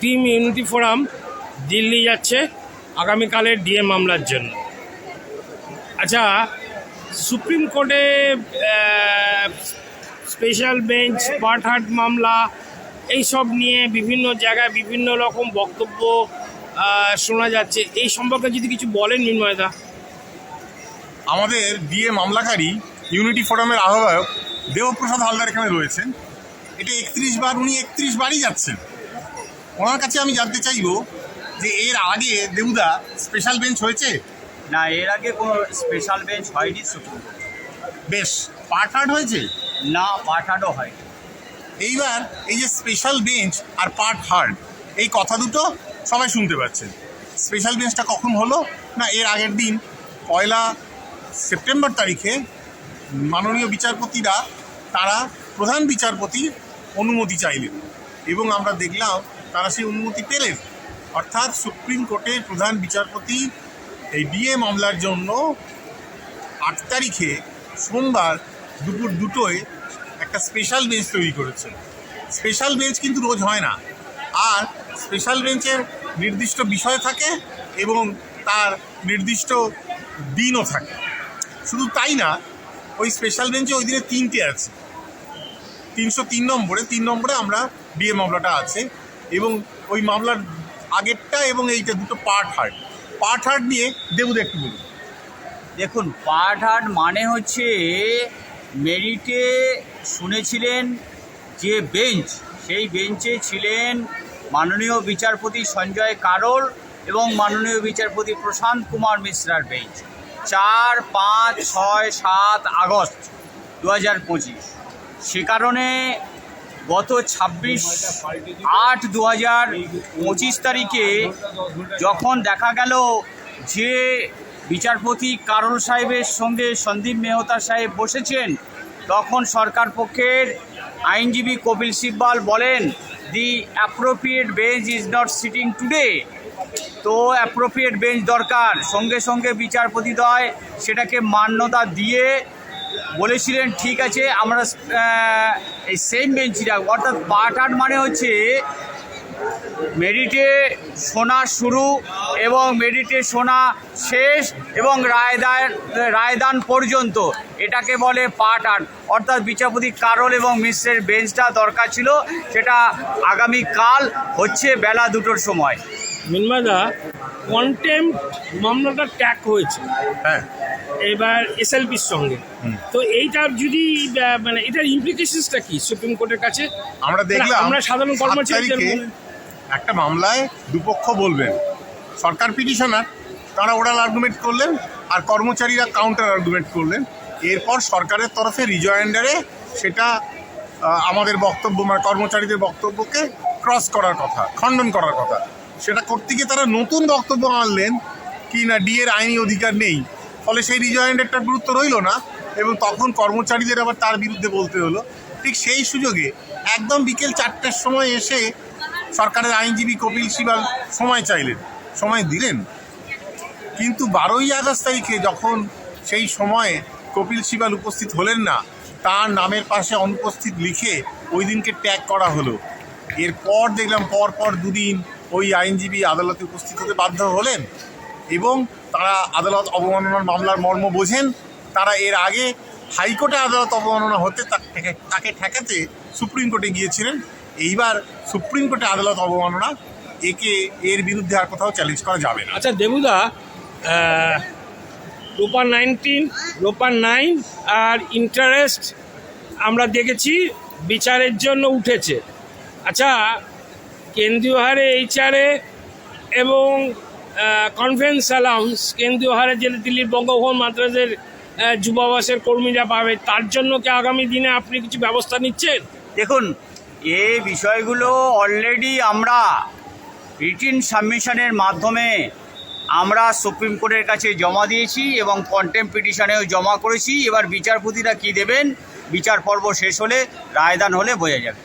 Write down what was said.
Team unity forum Delhi যাচ্ছে আগামীকালের DA মামলার জন্য। আচ্ছা, সুপ্রিম কোর্টে স্পেশাল বেঞ্চ, পাটহাট মামলা, এইসব নিয়ে বিভিন্ন জায়গায় বিভিন্ন রকম বক্তব্য শোনা যাচ্ছে। এই সম্পর্কে যদি কিছু বলেন মৃন্ময়দা। আমাদের ডিএ মামলাকারী ইউনিটি ফোরামের আহ্বায়ক দেবপ্রসাদ হালদার এখানে রয়েছেন। এটা 31 বার, উনি 31 বারই যাচ্ছেন। ওনার কাছে আমি জানতে চাইব যে এর আগে দেবুদা স্পেশাল বেঞ্চ হয়েছে? না, এর আগে কোনো স্পেশাল বেঞ্চ হয়নি সুপ্রিম কোর্ট। বেশ, পাটহাট হয়েছে? না, পাটহাটও হয়নি। এইবার এই যে স্পেশাল বেঞ্চ আর পাটহাট, এই কথা দুটো সবাই শুনতে পাচ্ছেন। স্পেশাল বেঞ্চটা কখন হলো? না, এর আগের দিন 1 সেপ্টেম্বর তারিখে মাননীয় বিচারপতিরা তারা প্রধান বিচারপতির অনুমতি চাইলেন এবং আমরা দেখলাম তারা সেই অনুমতি পেলেন। অর্থাৎ সুপ্রিম কোর্টের প্রধান বিচারপতি এই ডিএ মামলার জন্য 8 তারিখে সোমবার দুপুর 2টোয় একটা স্পেশাল বেঞ্চ তৈরি করেছেন। স্পেশাল বেঞ্চ কিন্তু রোজ হয় না, আর স্পেশাল বেঞ্চের নির্দিষ্ট বিষয় থাকে এবং তার নির্দিষ্ট দিনও থাকে। শুধু তাই না, ওই স্পেশাল বেঞ্চে ওই দিনে 3টে আছে। 303 নম্বরে 3 নম্বরে আমরা ডিএ মামলাটা আছে এবং ওই মামলার আগেরটা এবং এইটা দুটো পাটহাট নিয়ে দেবুদা একটু বলুন। দেখুন, পাটহাট মানে হচ্ছে মেরিটে শুনেছিলেন যে বেঞ্চ, সেই বেঞ্চে ছিলেন মাননীয় বিচারপতি সঞ্জয় কারোল এবং মাননীয় বিচারপতি প্রশান্ত কুমার মিশ্রার বেঞ্চ। 4, 5, 6, 7 আগস্ট 2025। সে কারণে গত 26/8/2025 তারিখে যখন দেখা গেল যে বিচারপতি কারোল সাহেবের সঙ্গে সন্দীপ মেহতা সাহেব বসেছেন, তখন সরকার পক্ষের আইনজীবী কপিল সিব্বাল বলেন, the appropriate bench is not sitting today. তো অ্যাপ্রোপ্রিয়েট বেঞ্চ দরকার। সঙ্গে সঙ্গে বিচারপতিদ্বয় সেটাকে মান্যতা দিয়ে বলেছিলেন, ঠিক আছে, আমরা এই সেম বেঞ্চই রাখবো। অর্থাৎ পাটহাট মানে হচ্ছে মেরিটে শোনা শুরু এবং মেরিটে শোনা শেষ এবং রায়দান পর্যন্ত, এটাকে বলে পাটহাট। অর্থাৎ বিচারপতি কারোল এবং মিশ্রের বেঞ্চটা দরকার ছিল, সেটা আগামীকাল হচ্ছে বেলা 2টোর সময়। মৃন্ময়দা, কন্টেম্পট মামলাটা ট্যাগ হয়েছে হ্যাঁ, এবার এসএলপির সঙ্গে। তো এইটার যদি মানে এটার ইমপ্লিকেশনসটা কি সুপ্রিম কোর্টের কাছে? আমরা দেখলাম আমরা সাধারণ কর্মচারীদের একটা মামলায় দুপক্ষ বলবেন। সরকার পিটিশনার, তারা ওরাল আর্গুমেন্ট করলেন আর কর্মচারীরা কাউন্টার আর্গুমেন্ট করলেন। এরপর সরকারের তরফে রিজয়েন্ডারে সেটা আমাদের বক্তব্য, মানে কর্মচারীদের বক্তব্যকে ক্রস করার কথা, খণ্ডন করার কথা। সেটা করতে গিয়ে তারা নতুন বক্তব্য আনলেন কি না ডিএর আইনি অধিকার নেই, ফলে সেই রিজয়েন্ডারটার গুরুত্ব রইল না এবং তখন কর্মচারীদের আবার তার বিরুদ্ধে বলতে হলো। ঠিক সেই সুযোগে একদম বিকেল 4টের সময় এসে সরকারের আইনজীবী কপিল সিবাল সময় চাইলেন, সময় দিলেন। কিন্তু 12ই আগস্ট তারিখে যখন সেই সময়ে কপিল সিবাল উপস্থিত হলেন না, তার নামের পাশে অনুপস্থিত লিখে ওই দিনকে ট্যাগ করা হলো। এরপর দেখলাম পরপর 2 দিন ওই আইনজীবী আদালতে উপস্থিত হতে বাধ্য হলেন এবং তারা আদালত অবমাননার মামলার মর্ম বোঝেন। তারা এর আগে হাইকোর্টে আদালত অবমাননা হতে তাকে ঠেকাতে সুপ্রিম কোর্টে গিয়েছিলেন। এইবার সুপ্রিম কোর্টে আদালত অবমাননা, এর বিরুদ্ধে আর কোথাও চ্যালেঞ্জ করা যাবে না। আচ্ছা দেবুদা, রোপার 9 আর ইন্টারেস্ট আমরা দেখেছি বিচারের জন্য উঠেছে। আচ্ছা, কেন্দ্রীয় হারে এইচআরএ এবং কনভেন্স অ্যালাউন্স কেন্দ্রীয় হারে যে দিল্লির বঙ্গভবন মাদ্রাজের যুবাবাসের কর্মীরা পাবে, তার জন্য কি আগামী দিনে আপনি কিছু ব্যবস্থা নিচ্ছেন? দেখুন, এই বিষয়গুলো অলরেডি আমরা রিটিন সাবমিশনের মাধ্যমে আমরা সুপ্রিম কোর্টের কাছে জমা দিয়েছি এবং কন্টেম্পট পিটিশনেও জমা করেছি। এবার বিচারপতিরা কি দেবেন, বিচার পর্ব শেষ হলে, রায়দান হলে বোঝা যাবে।